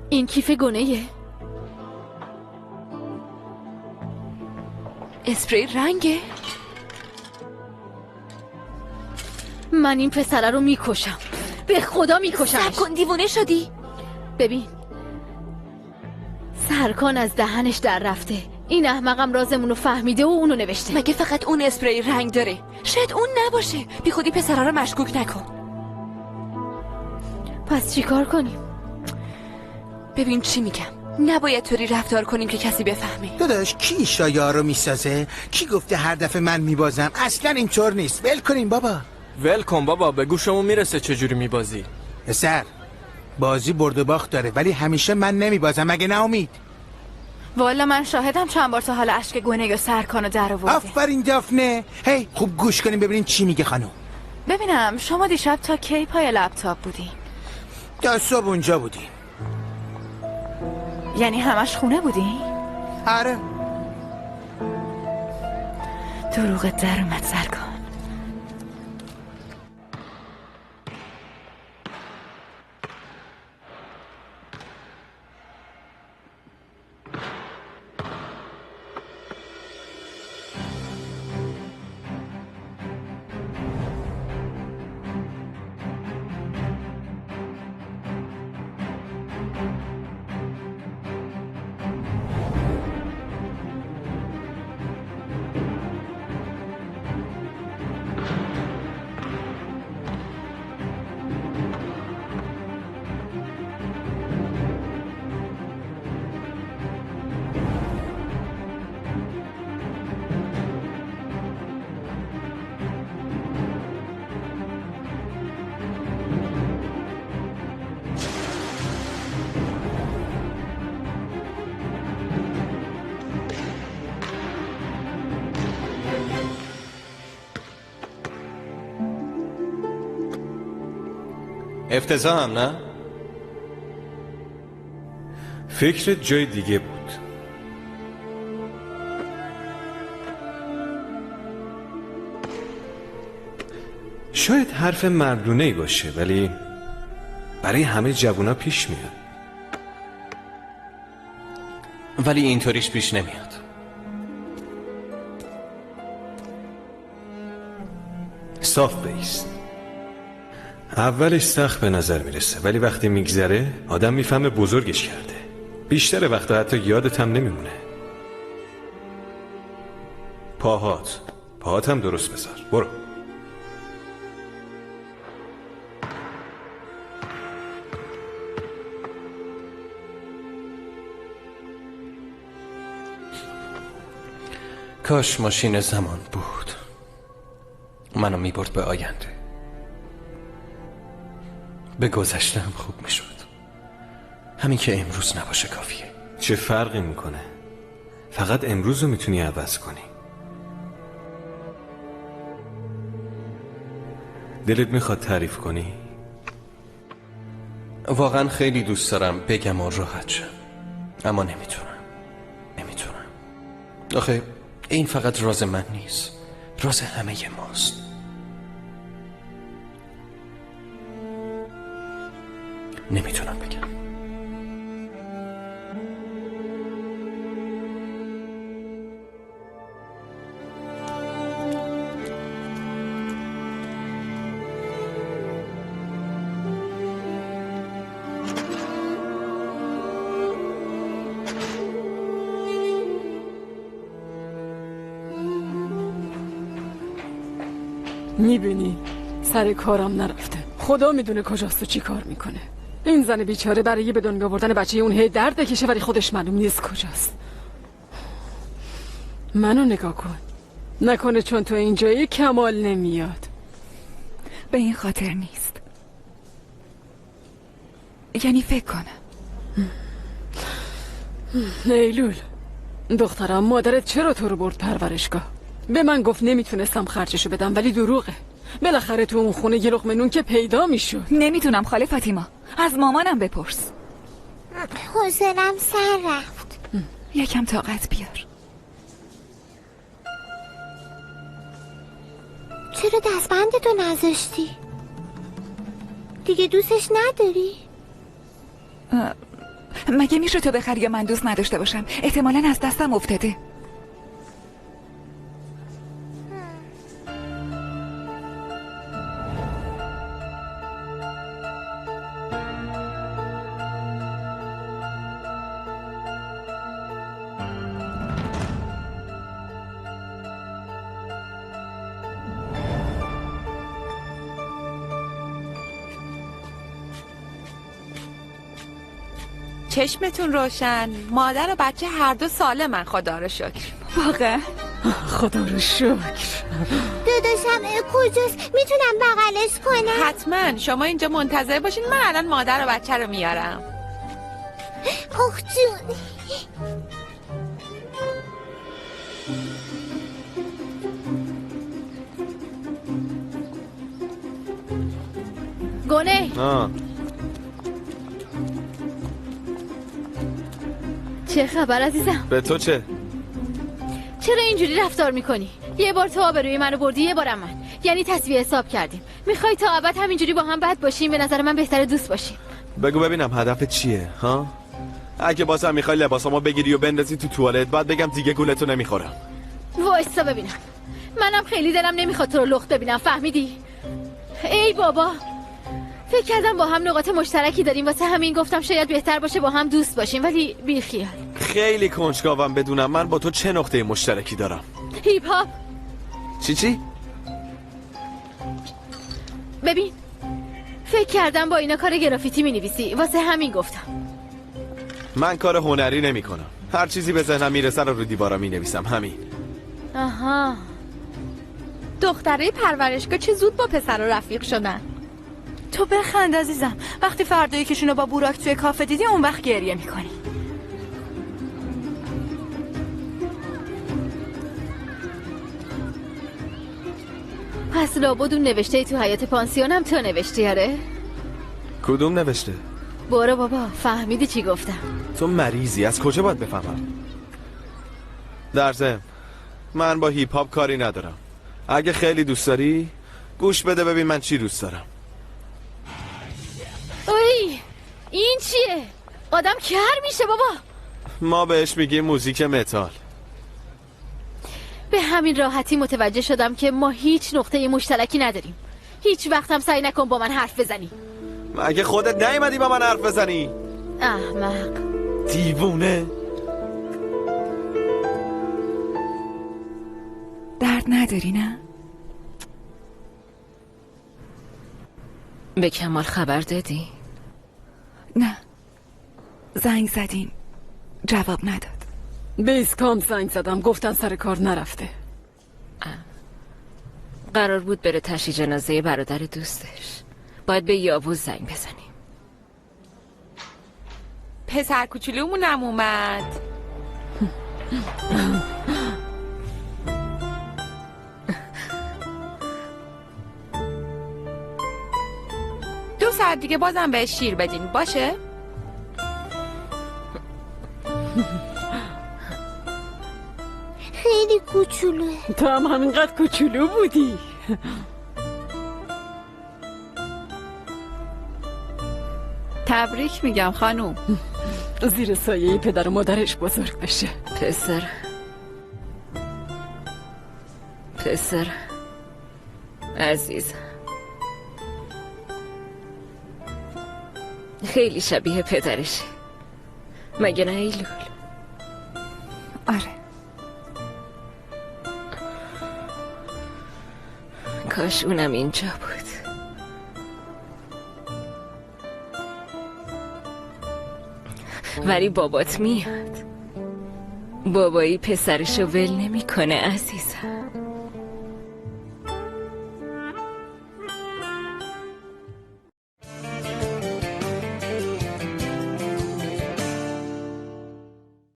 این کیف گونه‌ایه. اسپری رنگه؟ من این پسره رو میکشم، به خدا میکشمش. صبر کن، دیوونه شدی؟ ببین سرکان از دهنش در رفته. این احمقم رازمونو فهمیده و اونو نوشته. مگه فقط اون اسپری رنگ داره؟ شاید اون نباشه. بی خودی پسره رو مشکوک نکن. پس چی کار کنیم؟ ببین چی میگم، نباید طوری رفتار کنیم که کسی بفهمه. داداش کی شایا رو میسازه؟ کی گفته هر دفعه من میبازم؟ اصلا اینطور نیست. ول کنیم بابا. ول کن بابا، به گوشمون میرسه چجوری میبازی. پسر بازی برد و باخت داره، ولی همیشه من نمیبازم. مگه نه امید؟ والا من شاهدم چند بار تا حالا اشک گونه یا سرکانو در آورده. آفرین دافنه. هی خوب گوش کنیم ببینیم چی میگه خانم. ببینم شما دیشب تا کی پای لپتاپ بودین؟ تا صبح اونجا بودیم. یعنی همش خونه بودین؟ آره. دروغت در اومد سرکان. افتضاح هم نه؟ فکرت جای دیگه بود. شاید حرف مردونه‌ای باشه، ولی برای همه جوونا پیش میاد. ولی اینطوریش پیش نمیاد. صاف بیست. اولش سخت به نظر میرسه، ولی وقتی میگذره آدم میفهمه بزرگش کرده. بیشتر وقتا حتی یادت هم نمیمونه. پاهات هم درست بذار. برو. کاش ماشین زمان بود، منو میبرد به آینده. به گذشتم خوب میشد. همین که امروز نباشه کافیه. چه فرقی میکنه؟ فقط امروز رو میتونی عوض کنی. دلت میخواد تعریف کنی؟ واقعا خیلی دوست دارم بگم و راحت شم، اما نمیتونم. آخه این فقط راز من نیست، راز همه ماست. نمیتونم بگم. میبینی سر کارم نرفته. خدا میدونه کجاست و چی کار میکنه. این زن بیچاره برای به دنیا آوردن بچه اون هی درد بکشه، ولی خودش معلوم نیست کجاست. منو نگاه کن. نکنه چون تو اینجایی کمال نمیاد. به این خاطر نیست. یعنی فکر کنم. نیلول دخترم، مادرت چرا تو رو برد پرورشگاه؟ به من گفت نمیتونستم خرجشو بدم، ولی دروغه. بالاخره تو اون خونه یه لقمه نون که پیدا میشد. نمیتونم خاله فاطیما، از مامانم بپرس. حوصله‌ام سر رفت. یکم طاقت بیار. چرا دستبندتو نذاشتی؟ دیگه دوستش نداری؟ مگه میشه تو بخری یا من دوست نداشته باشم؟ احتمالاً از دستم افتاده. چشمتون روشن. مادر و بچه هر دو سالمن، خدا رو شکر. واقعا خدا رو شکر. داداشم کجاست؟ میتونم بغلش کنم؟ حتما. شما اینجا منتظر باشین، من الان مادر و بچه رو میارم. آخ جون. گونه چه خبر عزیزم؟ به تو چه؟ چرا اینجوری رفتار میکنی؟ یه بار تو آبروی منو بردی، یه بارم من. یعنی تسویه حساب کردیم. میخوای تا ابد همینجوری با هم بد باشیم؟ به نظر من بهتره دوست باشیم. بگو ببینم هدفت چیه ها؟ اگه بازم میخوای لباسامو بگیری و بندازی تو توالت، بعد بگم دیگه گولتو نمیخورم. وایسا ببینم. منم خیلی دلم نمیخواد تو رو لخت ببینم، فهمیدی؟ ای بابا، فکر کردم با هم نقاط مشترکی داریم، واسه همین گفتم شاید بهتر باشه با هم دوست باشیم، ولی بی خیال. خیلی کنجکاوم بدونم من با تو چه نقطه مشترکی دارم. هیپ هاپ. چی؟ ببین، فکر کردم با اینا کار گرافیتی مینویسی، واسه همین گفتم. من کار هنری نمی کنم. هر چیزی به ذهنم میرسه رو دیوارا مینویسم، همین. آها. دختره پرورشگاه چه زود با پسر رفیق شدن. تو بخند عزیزم. وقتی فردایی کشونو با بوراک توی کافه دیدی، اون وقت گریه میکنی. پس لابد اون نوشته تو حیات پانسیونم تو نوشتی؟ آره؟ کدوم نوشته؟ برو بابا، فهمیدی چی گفتم؟ تو مریضی، از کجا باید بفهمم؟ در ضمن من با هیپ هاپ کاری ندارم. اگه خیلی دوست داری گوش بده ببین من چی دوست دارم. اوی، این چیه؟ آدم کر میشه بابا. ما بهش میگیم موزیک متال. به همین راحتی متوجه شدم که ما هیچ نقطه مشترکی نداریم. هیچ وقت هم سعی نکن با من حرف بزنی. مگه خودت نیومدی با من حرف بزنی؟ احمق. دیوونه. درد نداری نه؟ به کمال خبر دادی؟ نه، زنگ زدیم جواب نداد. بیس کام زنگ زدم، گفتن سر کار نرفته. قرار بود بره تشییع جنازه برادر دوستش. باید به یاوز زنگ بزنیم. پسر کوچولومونم اومد. 2 ساعت دیگه بازم بهش شیر بدین، باشه؟ خیلی کوچولوه. تو هم همینقدر کوچولو بودی. تبریک میگم خانوم. زیر سایه پدر و مادرش بزرگ بشه. پسر عزیزم، خیلی شبیه پدرشه، مگه نه ایلول؟ آره. کاش اونم اینجا بود. ولی بابات میاد. بابایی پسرشو ول نمیکنه عزیزم.